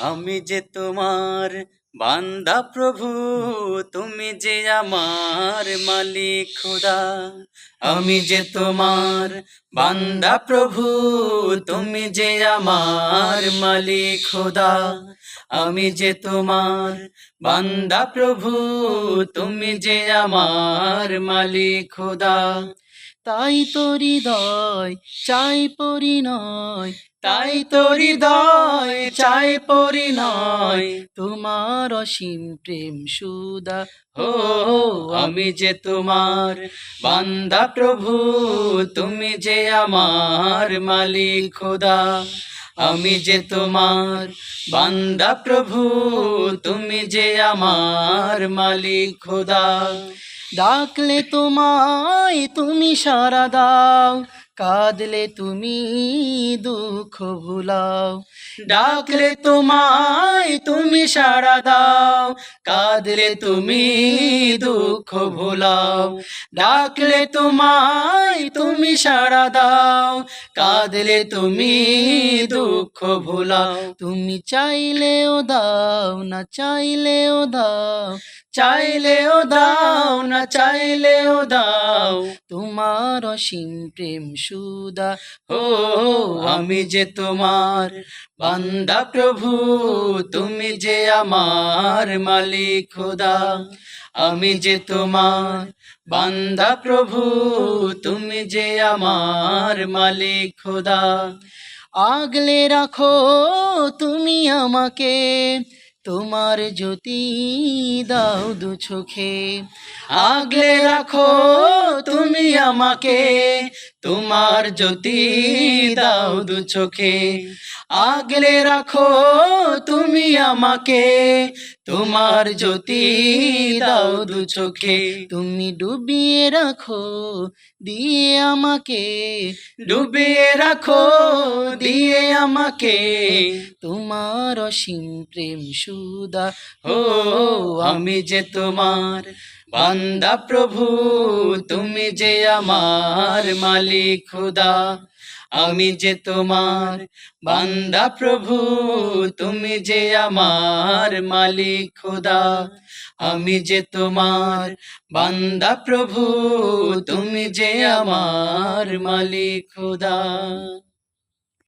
আমি যে তোমার বান্দা প্রভু, তুমি যে আমার মালিক খোদা। আমি যে তোমার বান্দা প্রভু, তুমি যে আমার মালিক খোদা। আমি যে তোমার বান্দা প্রভু, তুমি যে আমার মালিক খোদা। তাই তো হৃদয় চাই পরিণয়, তাই তো হৃদয় চাই পরিণয়, তোমার অসীম প্রেম সুদা। ও আমি যে তোমার বান্দা প্রভু, তুমি যে আমার মালিক খোদা। আমি যে তোমার বান্দা প্রভু, তুমি যে আমার মালিক খোদা। ডাকলে তোমায় তুমি সাড়া দাও, কাঁদলে তুমি দুঃখ ভুলাও। ডাকলে তোমায় তুমি সাড়া দাও, কাঁদলে তুমি দুঃখ ভোলাও। ডাকলে তোমায় তুমি সাড়া দাও, কাঁদলে তুমি দুঃখ ভোলাও। তুমি চাইলেও দাও, না চাইলেও দাও, চাইলেও দাও, না চাইলেও দাও, তোমার অসীম প্রেম সুদা। ও আমি যে তোমার বান্দা প্রভু, তুমি যে আমার মালিক খোদা। আমি যে তোমার বান্দা প্রভু, তুমি যে আমার মালিক খোদা। আগলে রাখো তুমি আমাকে, তোমার জ্যোতি দাও দু চোখে। আগলে রাখো তুমি আমাকে, তোমার জ্যোতি দাও দু চোখে। আগলে রাখো তুমি আমাকে, তোমার জ্যোতি দাও দু চোখে। তুমি ডুবিয়ে রাখো দিয়ে আমাকে, ডুবিয়ে রাখো দিয়ে আমাকে, তোমার অসীম প্রেম সুদা। ও আমি যে তোমার বান্দা প্রভু, তুমি যে আমার মালিক খোদা। আমি যে তোমার বান্দা প্রভু, তুমি যে আমার মালিক খোদা। আমি যে তোমার বান্দা প্রভু, তুমি যে আমার মালিক খোদা।